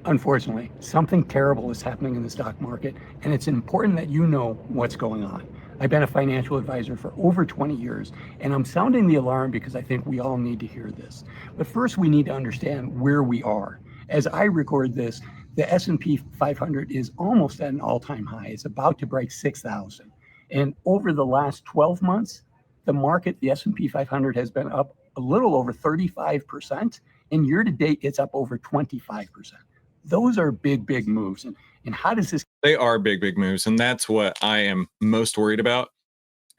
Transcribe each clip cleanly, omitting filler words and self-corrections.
Unfortunately, something terrible is happening in the stock market, and it's important that you know what's going on. I've been a financial advisor for over 20 years, and I'm sounding the alarm because I think we all need to hear this. But first, we need to understand where we are. As I record this, the S&P 500 is almost at an all-time high. It's about to break 6,000. And over the last 12 months, the market, the S&P 500 has been up a little over 35%, and year to date, it's up over 25%. Those are big, big moves. And how does this? They are big, big moves. And that's what I am most worried about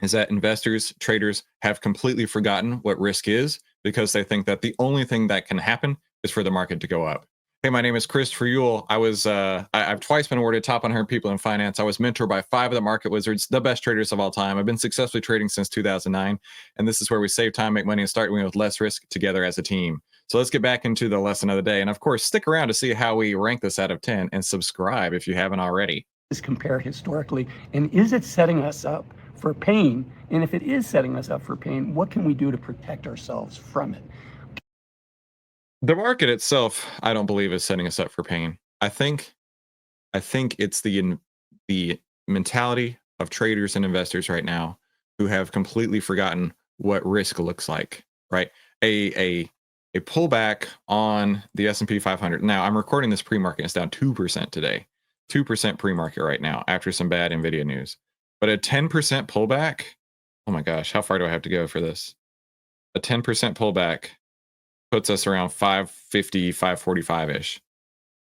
is that investors, traders have completely forgotten what risk is because they think that the only thing that can happen is for the market to go up. Hey, my name is Christopher Ewell. I've twice been awarded top 100 people in finance. I was mentored by 5 of the market wizards, the best traders of all time. I've been successfully trading since 2009. And this is where we save time, make money, and start winning with less risk together as a team. So let's get back into the lesson of the day. And of course, stick around to see how we rank this out of 10 and subscribe if you haven't already. Compare historically, and is it setting us up for pain? And if it is setting us up for pain, what can we do to protect ourselves from it? The market itself, I don't believe, is setting us up for pain. I think it's the mentality of traders and investors right now who have completely forgotten what risk looks like. Right, a pullback on the S&P 500. Now, I'm recording this pre-market. It's down 2% today, 2% pre-market right now after some bad Nvidia news. But a 10% pullback. Oh my gosh, how far do I have to go for this? A 10% pullback puts us around 550, 545-ish.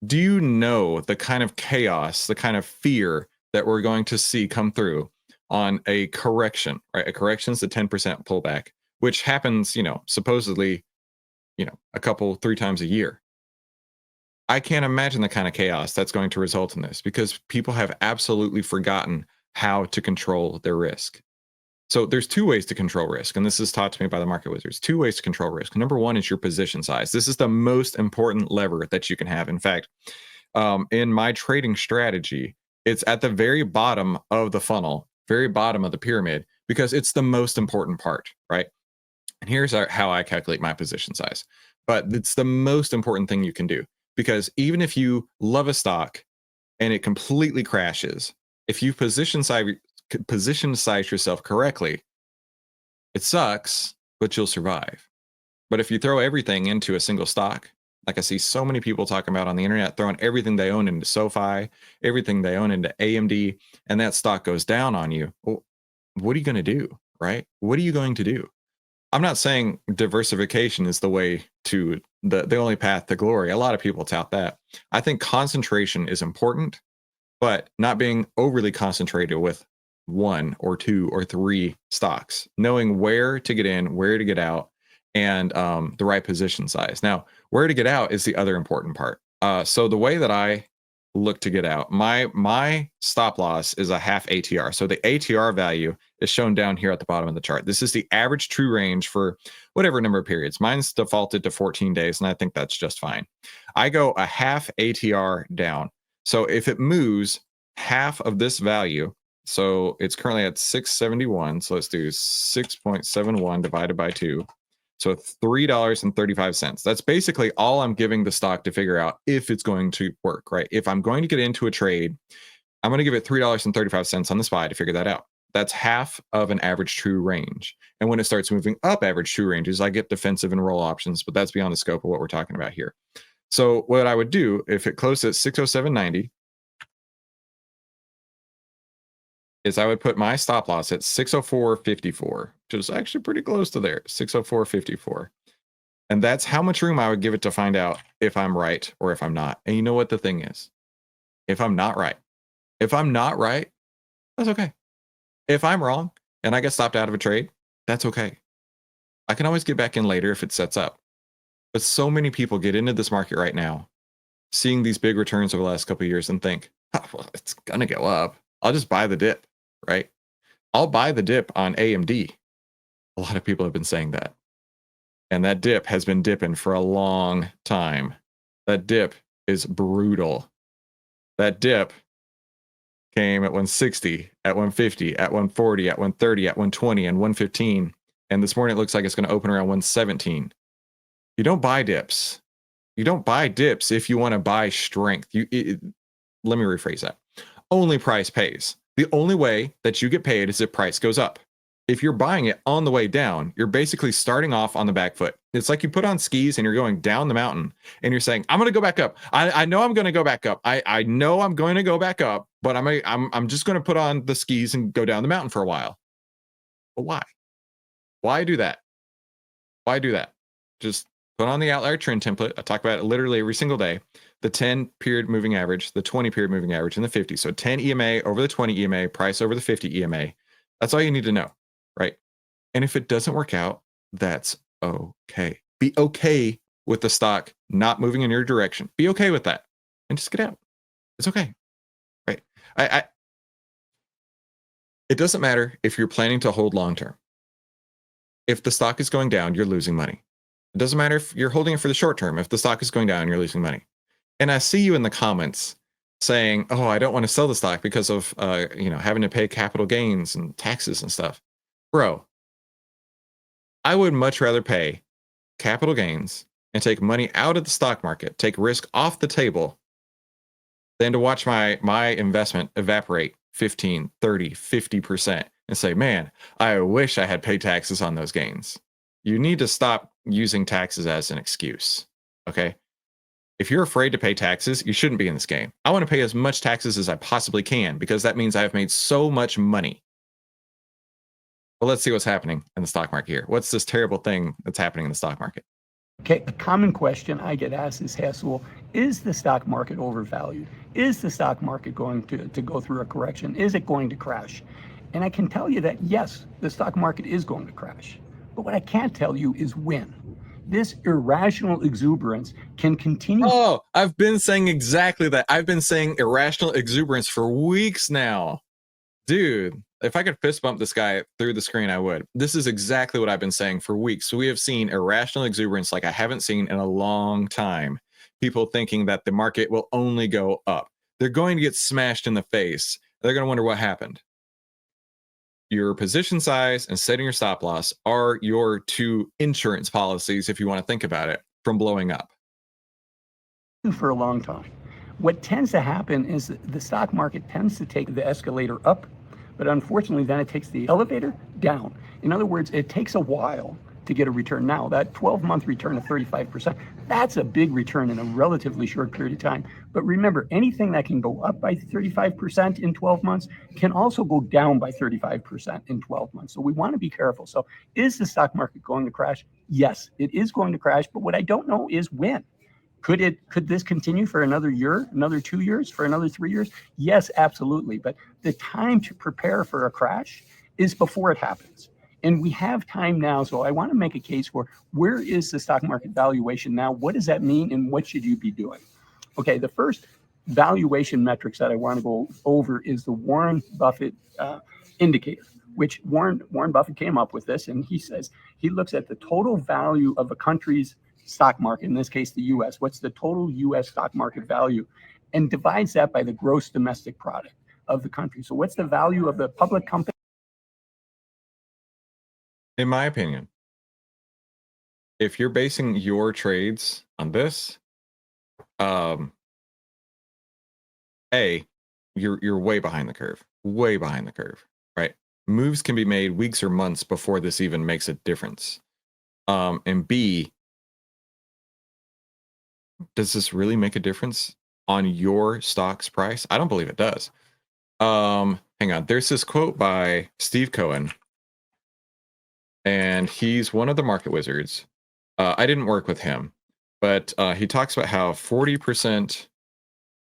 Do you know the kind of chaos, the kind of fear that we're going to see come through on a correction, right? A correction is a 10% pullback, which happens, supposedly, a couple, 3 times a year. I can't imagine the kind of chaos that's going to result in this because people have absolutely forgotten how to control their risk. So there's 2 ways to control risk, and this is taught to me by the market wizards. 2 ways to control risk. Number 1 is your position size. This is the most important lever that you can have. In fact, in my trading strategy, it's at the very bottom of the funnel, very bottom of the pyramid, because it's the most important part, right? And here's how I calculate my position size. But it's the most important thing you can do because even if you love a stock and it completely crashes, if you position size yourself correctly, it sucks, but you'll survive. But if you throw everything into a single stock, like I see so many people talking about on the internet, throwing everything they own into SoFi, everything they own into AMD, and that stock goes down on you, well, what are you going to do, right? What are you going to do? I'm not saying diversification is the way to the only path to glory. A lot of people tout that. I think concentration is important, but not being overly concentrated with 1 or 2 or 3 stocks, knowing where to get in, where to get out, and the right position size. Now, where to get out is the other important part. So the way that I look to get out, my stop loss is a half ATR. So the ATR value is shown down here at the bottom of the chart. This is the average true range for whatever number of periods. Mine's defaulted to 14 days, and I think that's just fine. I go a half ATR down. So if it moves half of this value, so it's currently at 671. So let's do 6.71 divided by 2. So $3.35. That's basically all I'm giving the stock to figure out if it's going to work, right? If I'm going to get into a trade, I'm going to give it $3.35 on the SPY to figure that out. That's half of an average true range. And when it starts moving up average true ranges, I get defensive and roll options, but that's beyond the scope of what we're talking about here. So what I would do if it closed at 607.90 is I would put my stop loss at 604.54, which is actually pretty close to there, 604.54. And that's how much room I would give it to find out if I'm right or if I'm not. And you know what the thing is? If I'm not right, that's okay. If I'm wrong and I get stopped out of a trade, that's okay. I can always get back in later if it sets up. But so many people get into this market right now, seeing these big returns over the last couple of years and think, oh, well, it's going to go up. I'll just buy the dip, right? I'll buy the dip on AMD. A lot of people have been saying that. And that dip has been dipping for a long time. That dip is brutal. That dip came at 160, at 150, at 140, at 130, at 120, and 115. And this morning it looks like it's going to open around 117. You don't buy dips. You don't buy dips if you want to buy strength. Let me rephrase that. Only price pays. The only way that you get paid is if price goes up. If you're buying it on the way down, you're basically starting off on the back foot. It's like you put on skis and you're going down the mountain and you're saying, I'm going to go back up. I know I'm going to go back up. I know I'm going to go back up, but I'm just going to put on the skis and go down the mountain for a while. But why? Why do that? Why do that? Just put on the outlier trend template. I talk about it literally every single day. The 10 period moving average, the 20 period moving average, and the 50. So 10 EMA over the 20 EMA, price over the 50 EMA. That's all you need to know, right? And if it doesn't work out, that's okay. Be okay with the stock not moving in your direction. Be okay with that and just get out. It's okay, right? It doesn't matter if you're planning to hold long term. If the stock is going down, you're losing money. It doesn't matter if you're holding it for the short term. If the stock is going down, you're losing money. And I see you in the comments saying, "Oh, I don't want to sell the stock because of having to pay capital gains and taxes and stuff." Bro, I would much rather pay capital gains and take money out of the stock market, take risk off the table, than to watch my investment evaporate 15, 30, 50% and say, "Man, I wish I had paid taxes on those gains." You need to stop using taxes as an excuse. Okay? If you're afraid to pay taxes, you shouldn't be in this game. I want to pay as much taxes as I possibly can because that means I've made so much money. Well, let's see what's happening in the stock market here. What's this terrible thing that's happening in the stock market? Okay, a common question I get asked is, Hassel, is the stock market overvalued? Is the stock market going to go through a correction? Is it going to crash? And I can tell you that, yes, the stock market is going to crash. But what I can't tell you is when. This irrational exuberance can continue. Oh, I've been saying exactly that. I've been saying irrational exuberance for weeks now. Dude, if I could fist bump this guy through the screen, I would. This is exactly what I've been saying for weeks. So we have seen irrational exuberance like I haven't seen in a long time. People thinking that the market will only go up. They're going to get smashed in the face. They're going to wonder what happened. Your position size and setting your stop loss are your two insurance policies, if you want to think about it, from blowing up. For a long time. What tends to happen is the stock market tends to take the escalator up, but unfortunately then it takes the elevator down. In other words, it takes a while to get a return. Now, that 12-month return of 35%, that's a big return in a relatively short period of time. But remember, anything that can go up by 35% in 12 months can also go down by 35% in 12 months. So we want to be careful. So is the stock market going to crash? Yes, it is going to crash, but what I don't know is when. Could this continue for another year, another 2 years, for another 3 years? Yes, absolutely. But the time to prepare for a crash is before it happens. And we have time now. So I want to make a case for where is the stock market valuation now? What does that mean? And what should you be doing? Okay, the first valuation metrics that I want to go over is the Warren Buffett indicator, which Warren Buffett came up with this. And he says he looks at the total value of a country's stock market, in this case, the US, what's the total US stock market value, and divides that by the gross domestic product of the country. So what's the value of the public company? In my opinion, if you're basing your trades on this, you're way behind the curve, right? Moves can be made weeks or months before this even makes a difference. And B, does this really make a difference on your stock's price? I don't believe it does. Hang on. There's this quote by Steve Cohen, and he's one of the market wizards. I didn't work with him, but he talks about how 40%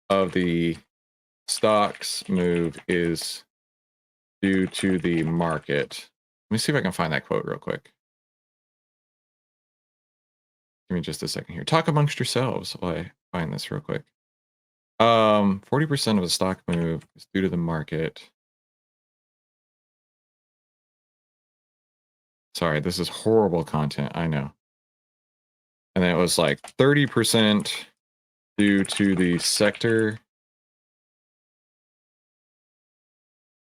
of the stock's move is due to the market. Let me see if I can find that quote real quick. Give me just a second here. Talk amongst yourselves while I find this real quick. 40% of the stock move is due to the market. Sorry, this is horrible content, I know. And then it was like 30% due to the sector.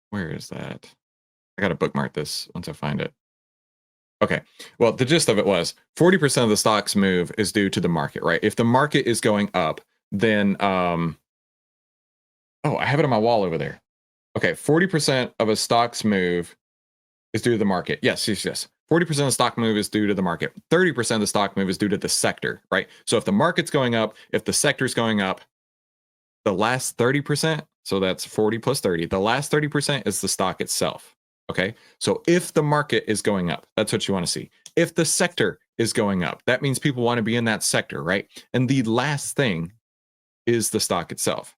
Where is that? I gotta bookmark this once I find it. Okay. Well, the gist of it was 40% of the stock's move is due to the market, right? If the market is going up, then oh, I have it on my wall over there. Okay, 40% of a stock's move is due to the market. Yes, yes, yes. 40% of the stock move is due to the market. 30% of the stock move is due to the sector, right? So if the market's going up, if the sector's going up, the last 30%, so that's 40 plus 30, the last 30% is the stock itself. Okay. So if the market is going up, that's what you want to see. If the sector is going up, that means people want to be in that sector, right? And the last thing is the stock itself.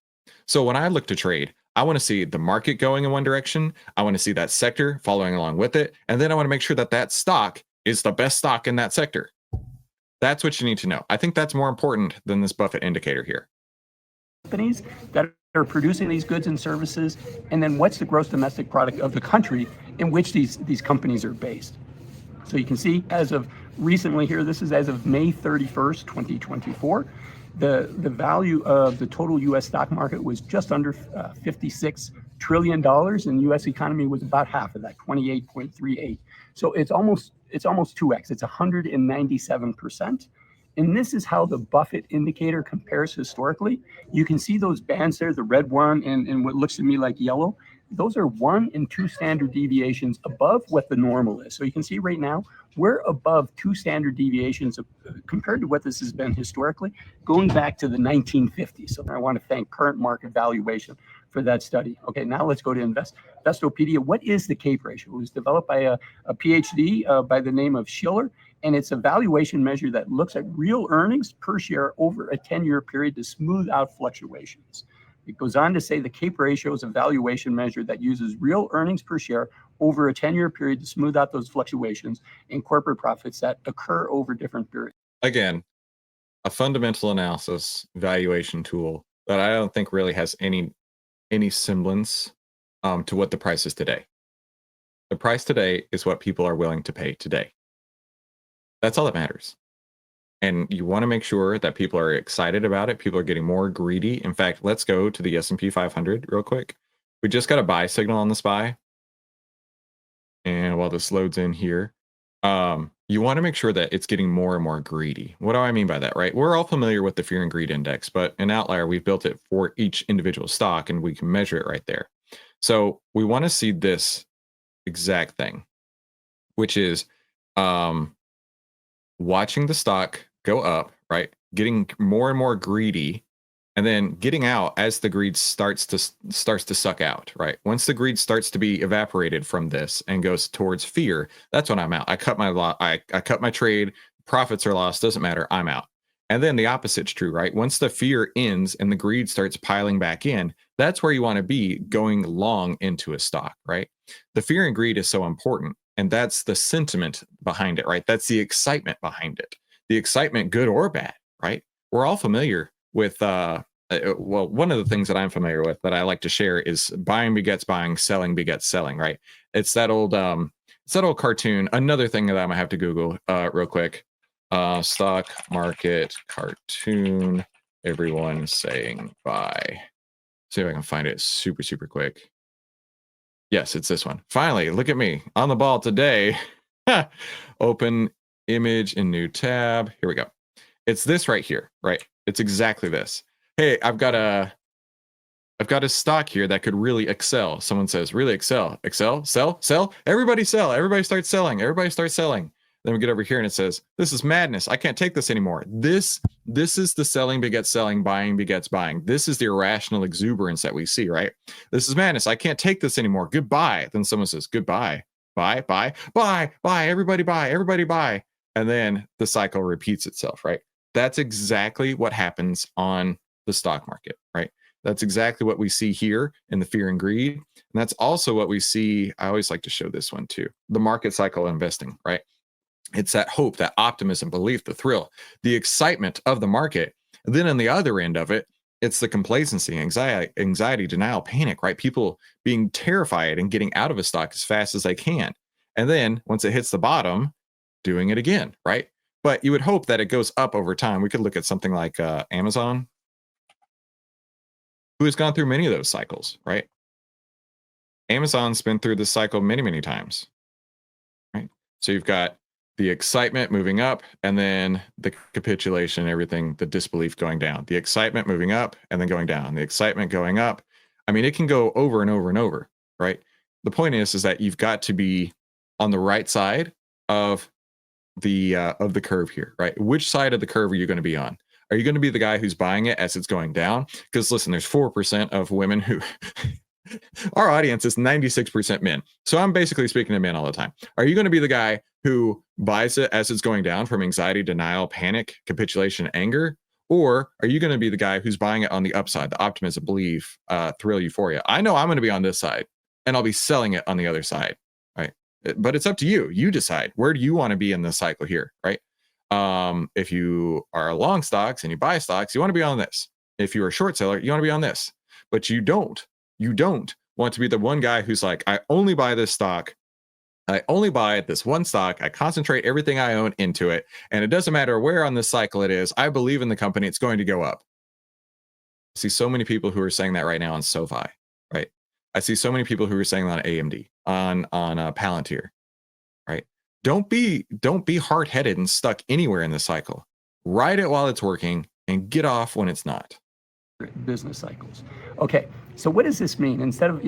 So when I look to trade, I want to see the market going in one direction. I want to see that sector following along with it. And then I want to make sure that that stock is the best stock in that sector. That's what you need to know. I think that's more important than this Buffett indicator here. Companies that are producing these goods and services, and then what's the gross domestic product of the country in which these companies are based. So you can see as of recently here, this is as of May 31st, 2024, the value of the total US stock market was just under $56 trillion, and the US economy was about half of that, 28.38. So it's almost 2x, it's 197%. And this is how the Buffett indicator compares historically. You can see those bands there, the red one and what looks to me like yellow. Those are 1 and 2 standard deviations above what the normal is. So you can see right now, we're above 2 standard deviations compared to what this has been historically, going back to the 1950s. So I want to thank Current Market Valuation for that study. Okay, now let's go to Investopedia. What is the CAPE ratio? It was developed by a PhD by the name of Schiller, and it's a valuation measure that looks at real earnings per share over a 10-year period to smooth out fluctuations. It goes on to say the CAPE ratio is a valuation measure that uses real earnings per share over a 10-year period to smooth out those fluctuations in corporate profits that occur over different periods. Again, a fundamental analysis valuation tool that I don't think really has any semblance to what the price is today. The price today is what people are willing to pay today. That's all that matters. And you want to make sure that people are excited about it. People are getting more greedy. In fact, let's go to the S&P 500 real quick. We just got a buy signal on the SPY. And while this loads in here, you want to make sure that it's getting more and more greedy. What do I mean by that, right? We're all familiar with the fear and greed index, but in Outlier, we've built it for each individual stock and we can measure it right there. So we want to see this exact thing, which is watching the stock go up, right? Getting more and more greedy, and then getting out as the greed starts to suck out, right? Once the greed starts to be evaporated from this and goes towards fear, that's when I'm out. I cut my trade, profits are lost, doesn't matter, I'm out. And then the opposite's true, right? Once the fear ends and the greed starts piling back in, that's where you want to be going long into a stock, right? The fear and greed is so important. And that's the sentiment behind it, right? That's the excitement behind it. The excitement, good or bad, right? We're all familiar with, well, one of the things that I'm familiar with that I like to share is buying begets buying, selling begets selling, right? It's that old cartoon. Another thing that I'm gonna have to Google real quick. Stock market cartoon. Everyone saying buy. See if I can find it super quick. Yes, it's this one. Finally, look at me on the ball today. Open image in new tab. Here we go. It's this right here, right? It's exactly this. Hey, I've got a stock here that could really excel. Someone says, really excel. Excel? Sell? Everybody sell. Everybody starts selling. Everybody starts selling. Then we get over here and it says, this is madness. I can't take this anymore. This is the selling begets selling, buying begets buying. This is the irrational exuberance that we see, right? This is madness. I can't take this anymore. Goodbye. Then someone says, goodbye. Buy. Everybody buy. And then the cycle repeats itself, right? That's exactly what happens on the stock market, right? That's exactly what we see here in the fear and greed. And that's also what we see. I always like to show this one too. The market cycle investing, right? It's that hope, that optimism, belief, the thrill, the excitement of the market. And then on the other end of it, it's the complacency, anxiety, denial, panic, right? People being terrified and getting out of a stock as fast as they can. And then once it hits the bottom, doing it again, right? But you would hope that it goes up over time. We could look at something like Amazon, who has gone through many of those cycles, right? Amazon's been through this cycle many times, right? So you've got the excitement moving up, and then the capitulation, everything, the disbelief going down. The excitement moving up and then going down. The excitement going up. I mean, it can go over and over and over, right? The point is that you've got to be on the right side of the curve here, right? Which side of the curve are you going to be on? Are you going to be the guy who's buying it as it's going down? Because listen, there's 4% of women who our audience is 96% men. So I'm basically speaking to men all the time. Are you going to be the guy who buys it as it's going down from anxiety, denial, panic, capitulation, anger? Or are you going to be the guy who's buying it on the upside, the optimism, belief, thrill, euphoria? I know I'm going to be on this side and I'll be selling it on the other side, right? But it's up to you. You decide, where do you want to be in this cycle here, right? If you are long stocks and you buy stocks, you want to be on this. If you're a short seller, you want to be on this. But you don't want to be the one guy who's like, I only buy this stock. I only buy this one stock. I concentrate everything I own into it. And it doesn't matter where on this cycle it is. I believe in the company. It's going to go up. I see so many people who are saying that right now on SoFi, right? I see so many people who are saying that on AMD, on Palantir, right? Don't be hard-headed and stuck anywhere in the cycle. Ride it while it's working and get off when it's not. Business cycles. Okay, so what does this mean? Instead of,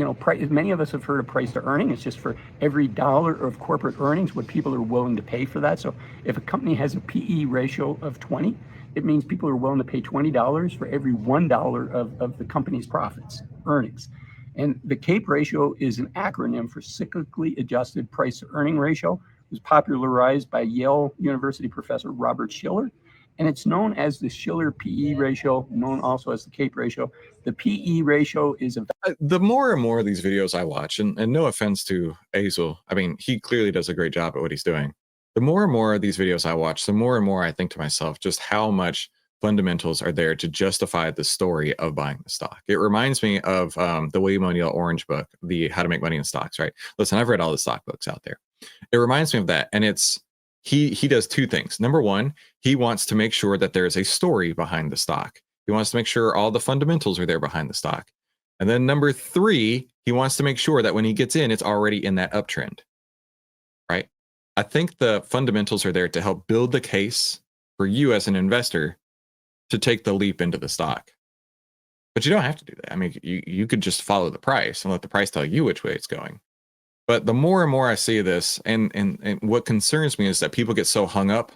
many of us have heard of price to earning. It's just for every dollar of corporate earnings, what people are willing to pay for that. So if a company has a PE ratio of 20, it means people are willing to pay $20 for every $1 of the company's profits, earnings. And the CAPE ratio is an acronym for cyclically adjusted price to earning ratio. It was popularized by Yale University professor Robert Shiller. And it's known as the Shiller PE ratio, known also as the CAPE ratio. The PE ratio is the more and more of these videos I watch, and no offense to Azel, I mean, he clearly does a great job at what he's doing. The more and more of these videos I watch, the more and more I think to myself just how much fundamentals are there to justify the story of buying the stock. It reminds me of the William O'Neill Orange book, the How to Make Money in Stocks, right? Listen, I've read all the stock books out there. It reminds me of that. And it's, he does two things. Number one, he wants to make sure that there's a story behind the stock. He wants to make sure all the fundamentals are there behind the stock. And then number three, he wants to make sure that when he gets in, it's already in that uptrend, right? I think the fundamentals are there to help build the case for you as an investor to take the leap into the stock. But you don't have to do that. I mean, you could just follow the price and let the price tell you which way it's going. But the more and more I see this, and what concerns me is that people get so hung up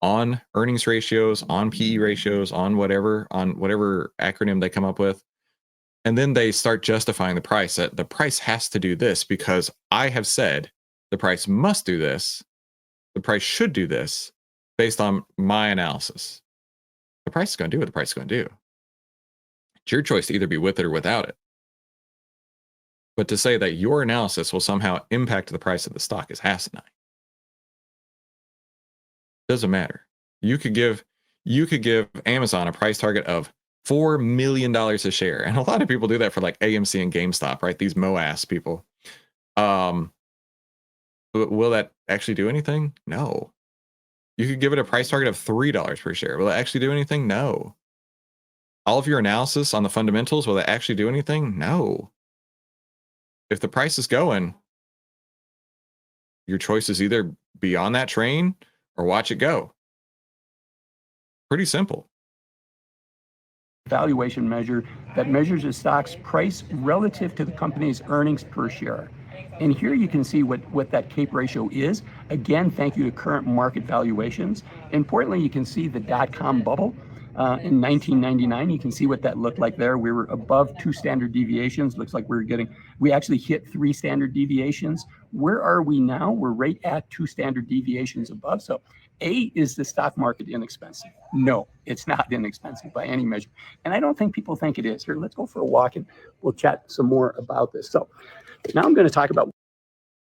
on earnings ratios, on PE ratios, on whatever acronym they come up with. And then they start justifying the price, that the price has to do this because I have said the price must do this. The price should do this based on my analysis. The price is going to do what the price is going to do. It's your choice to either be with it or without it. But to say that your analysis will somehow impact the price of the stock is asinine. Doesn't matter. You could give Amazon a price target of $4 million a share. And a lot of people do that for like AMC and GameStop, right? These MOAS people. Will that actually do anything? No. You could give it a price target of $3 per share. Will it actually do anything? No. All of your analysis on the fundamentals, will it actually do anything? No. If the price is going, your choice is either be on that train or watch it go. Pretty simple. Valuation measure that measures a stock's price relative to the company's earnings per share. And here you can see what that CAPE ratio is. Again, thank you to current market valuations. Importantly, you can see the dot-com bubble. In 1999, you can see what that looked like there. We were above 2 standard deviations. Looks like we actually hit 3 standard deviations. Where are we now? We're right at 2 standard deviations above. So A, is the stock market inexpensive? No, it's not inexpensive by any measure. And I don't think people think it is. Here, let's go for a walk and we'll chat some more about this. So now I'm going to talk about.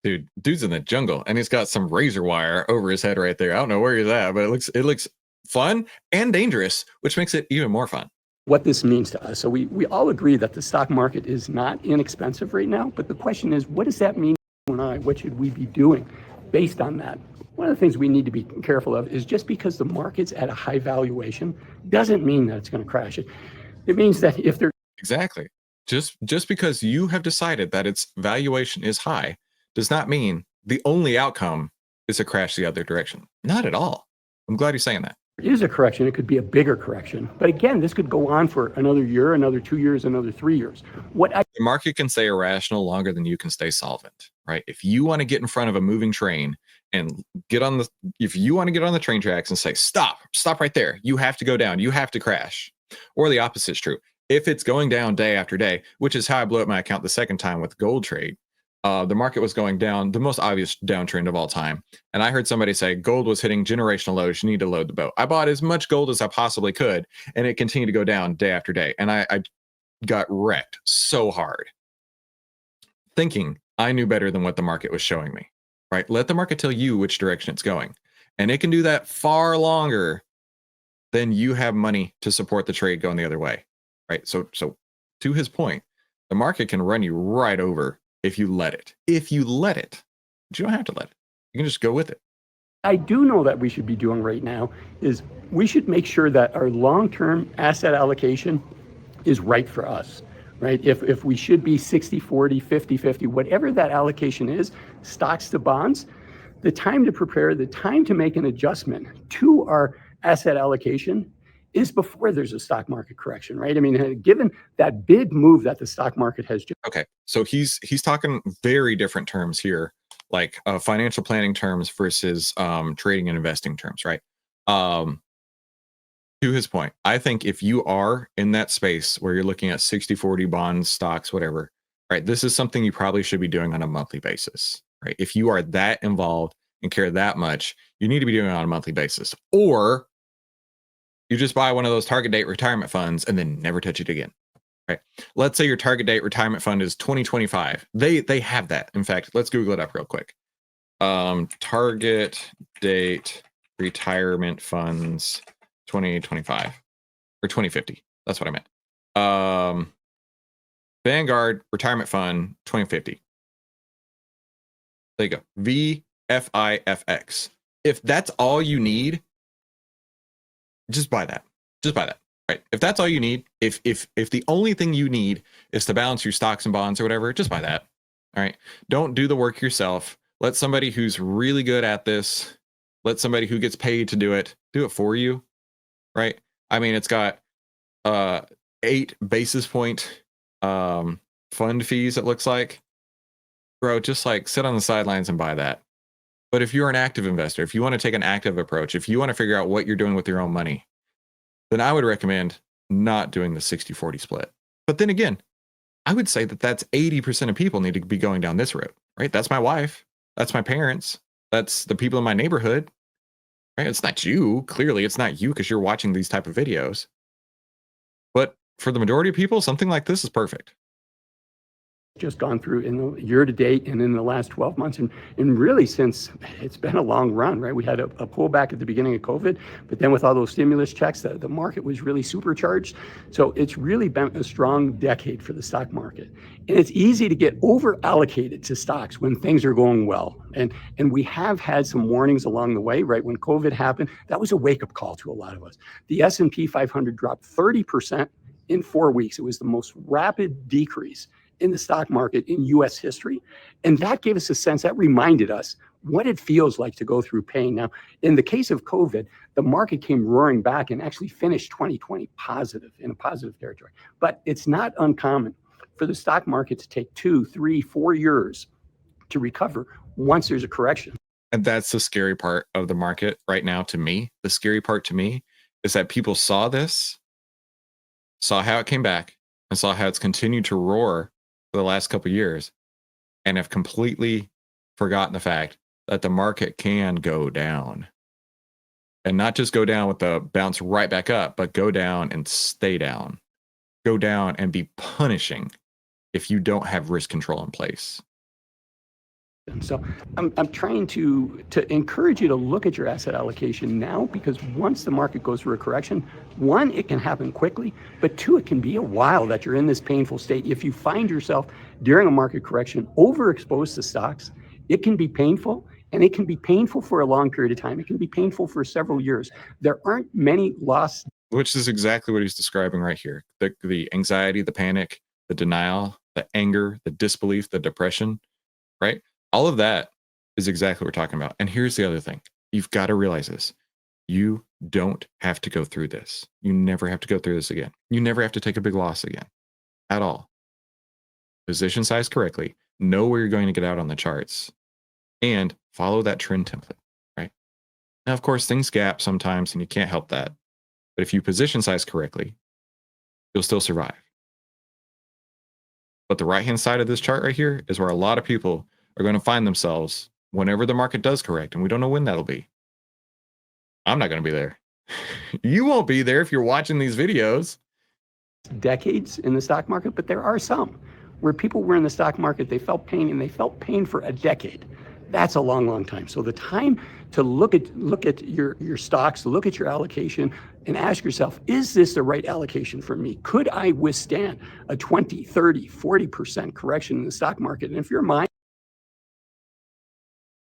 Dude's in the jungle and he's got some razor wire over his head right there. I don't know where he's at, but it looks fun and dangerous, which makes it even more fun. What this means to us. So we all agree that the stock market is not inexpensive right now, but the question is, what does that mean to you and I? What should we be doing based on that? One of the things we need to be careful of is just because the market's at a high valuation doesn't mean that it's going to crash it. It means that if they're exactly just because you have decided that its valuation is high does not mean the only outcome is a crash the other direction. Not at all. I'm glad you're saying that. Is a correction, it could be a bigger correction. But again, this could go on for another year, another 2 years, another 3 years. The market can stay irrational longer than you can stay solvent, right? If you want to get in front of a moving train and if you want to get on the train tracks and say, stop right there, you have to go down, you have to crash. Or the opposite is true. If it's going down day after day, which is how I blew up my account the second time with the gold trade, the market was going down, the most obvious downtrend of all time. And I heard somebody say gold was hitting generational lows. You need to load the boat. I bought as much gold as I possibly could, and it continued to go down day after day. And I got wrecked so hard, thinking I knew better than what the market was showing me, right? Let the market tell you which direction it's going. And it can do that far longer than you have money to support the trade going the other way, right? So to his point, the market can run you right over if you let it. If you let it, but you don't have to let it. You can just go with it. I do know that we should be doing right now is we should make sure that our long-term asset allocation is right for us, right? If we should be 60-40, 50-50, whatever that allocation is, stocks to bonds, the time to prepare, the time to make an adjustment to our asset allocation is before there's a stock market correction, right? I mean, given that big move that the stock market has just... Okay, so he's talking very different terms here, like financial planning terms versus trading and investing terms, right? To his point, I think if you are in that space where you're looking at 60-40 bonds, stocks, whatever, right, this is something you probably should be doing on a monthly basis, right? If you are that involved and care that much, you need to be doing it on a monthly basis. Or you just buy one of those target date retirement funds and then never touch it again, right? Let's say your target date retirement fund is 2025. They have that. In fact, let's Google it up real quick. Target date retirement funds 2025 or 2050. That's what I meant. Vanguard retirement fund 2050. There you go. VFIFX. If that's all you need, just buy that. Just buy that. Right. If that's all you need, if the only thing you need is to balance your stocks and bonds or whatever, just buy that. All right. Don't do the work yourself. Let somebody who's really good at this, let somebody who gets paid to do it for you. Right. I mean, it's got 8 basis point fund fees, it looks like. Bro, just like sit on the sidelines and buy that. But if you're an active investor, if you want to take an active approach, if you want to figure out what you're doing with your own money, then I would recommend not doing the 60-40 split. But then again, I would say that that's 80% of people need to be going down this road, right? That's my wife. That's my parents. That's the people in my neighborhood, right? It's not you. Clearly, it's not you because you're watching these type of videos. But for the majority of people, something like this is perfect. Just gone through in the year to date and in the last 12 months and really since it's been a long run, right? We had a pullback at the beginning of COVID, but then with all those stimulus checks, the market was really supercharged. So it's really been a strong decade for the stock market. And it's easy to get over allocated to stocks when things are going well. And we have had some warnings along the way, right? When COVID happened, that was a wake-up call to a lot of us. The S&P 500 dropped 30% in 4 weeks. It was the most rapid decrease in the stock market in US history. And that gave us a sense, that reminded us what it feels like to go through pain. Now, in the case of COVID, the market came roaring back and actually finished 2020 positive, in a positive territory. But it's not uncommon for the stock market to take 2, 3, 4 years to recover once there's a correction. And that's the scary part of the market right now to me. The scary part to me is that people saw this, saw how it came back, and saw how it's continued to roar for the last couple of years, and have completely forgotten the fact that the market can go down, and not just go down with the bounce right back up, but go down and stay down, go down and be punishing if you don't have risk control in place. So I'm trying to encourage you to look at your asset allocation now, because once the market goes through a correction, 1, it can happen quickly, but 2, it can be a while that you're in this painful state. If you find yourself during a market correction overexposed to stocks, it can be painful, and it can be painful for a long period of time. It can be painful for several years. There aren't many lost. Which is exactly what he's describing right here. The anxiety, the panic, the denial, the anger, the disbelief, the depression, right? All of that is exactly what we're talking about. And here's the other thing. You've got to realize this. You don't have to go through this. You never have to go through this again. You never have to take a big loss again at all. Position size correctly, know where you're going to get out on the charts, and follow that trend template, right? Now, of course, things gap sometimes and you can't help that. But if you position size correctly, you'll still survive. But the right-hand side of this chart right here is where a lot of people are going to find themselves whenever the market does correct, and we don't know when that'll be. I'm not going to be there. You won't be there if you're watching these videos. Decades in the stock market, but there are some where people were in the stock market, they felt pain, and they felt pain for a decade. That's a long, long time. So the time to look at your stocks, look at your allocation, and ask yourself, is this the right allocation for me? Could I withstand a 20, 30, 40% correction in the stock market? And if you're mine,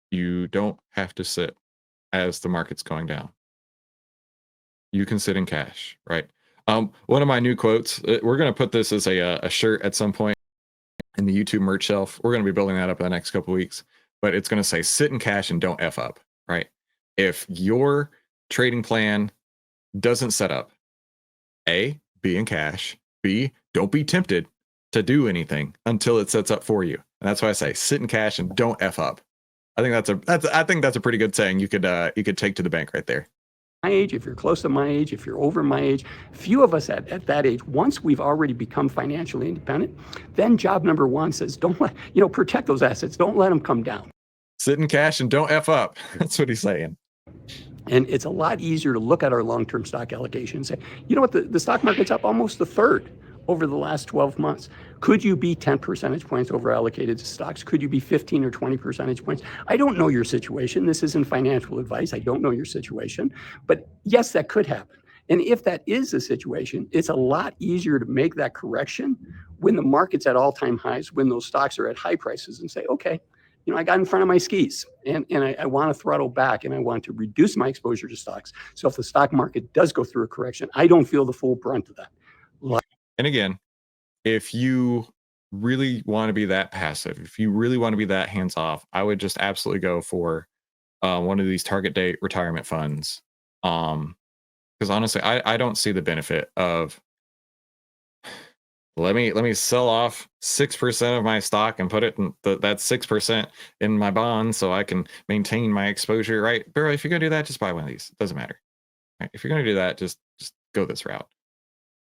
you don't have to sit as the market's going down. You can sit in cash, right? One of my new quotes, we're going to put this as a shirt at some point in the YouTube merch shelf. We're going to be building that up in the next couple of weeks, but it's going to say sit in cash and don't F up, right? If your trading plan doesn't set up, A, be in cash, B, don't be tempted to do anything until it sets up for you. And that's why I say sit in cash and don't F up. I think that's a pretty good saying you could take to the bank right there. My age, if you're close to my age, if you're over my age, few of us at that age, once we've already become financially independent, then job number one says, don't let, protect those assets. Don't let them come down. Sit in cash and don't F up. That's what he's saying. And it's a lot easier to look at our long-term stock allocation and say, you know what, the stock market's up almost a third over the last 12 months. Could you be 10 percentage points over allocated to stocks? Could you be 15 or 20 percentage points? I don't know your situation. This isn't financial advice. I don't know your situation. But yes, that could happen. And if that is the situation, it's a lot easier to make that correction when the market's at all-time highs, when those stocks are at high prices, and say, okay, I got in front of my skis and I want to throttle back and I want to reduce my exposure to stocks. So if the stock market does go through a correction, I don't feel the full brunt of that. And again, if you really want to be that passive, if you really want to be that hands off, I would just absolutely go for one of these target date retirement funds. Because honestly, I don't see the benefit of let me sell off 6% of my stock and put it in that 6% in my bonds so I can maintain my exposure, right? Barry, if you're gonna do that, just buy one of these. It doesn't matter. Right? If you're gonna do that, just go this route.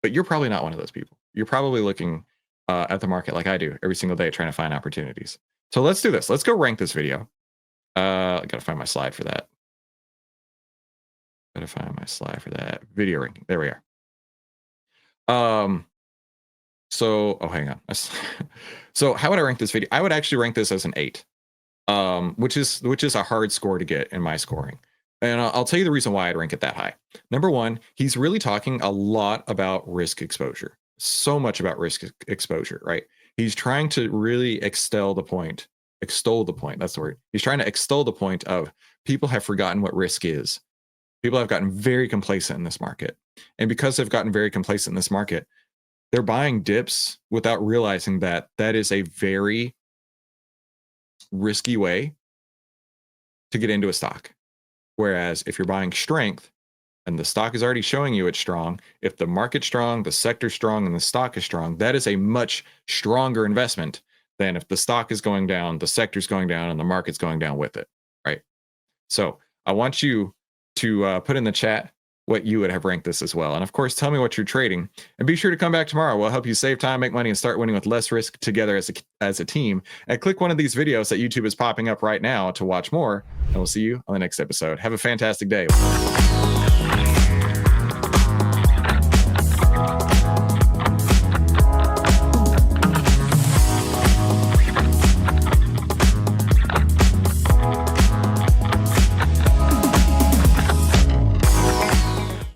But you're probably not one of those people. You're probably looking at the market like I do every single day, trying to find opportunities. So let's do this. Let's go rank this video. I gotta find my slide for that. Video ranking. There we are. So, hang on. So how would I rank this video? I would actually rank this as an 8, which is a hard score to get in my scoring. And I'll tell you the reason why I'd rank it that high. Number one, he's really talking a lot about risk exposure. So much about risk exposure, right? He's trying to really extol the point. That's the word. He's trying to extol the point of people have forgotten what risk is. People have gotten very complacent in this market. And because they've gotten very complacent in this market, they're buying dips without realizing that that is a very risky way to get into a stock. Whereas if you're buying strength and the stock is already showing you it's strong, if the market's strong, the sector's strong, and the stock is strong, that is a much stronger investment than if the stock is going down, the sector's going down, and the market's going down with it, right? So I want you to put in the chat what you would have ranked this as well. And of course, tell me what you're trading. And be sure to come back tomorrow. We'll help you save time, make money, and start winning with less risk together as a team. And click one of these videos that YouTube is popping up right now to watch more. And we'll see you on the next episode. Have a fantastic day.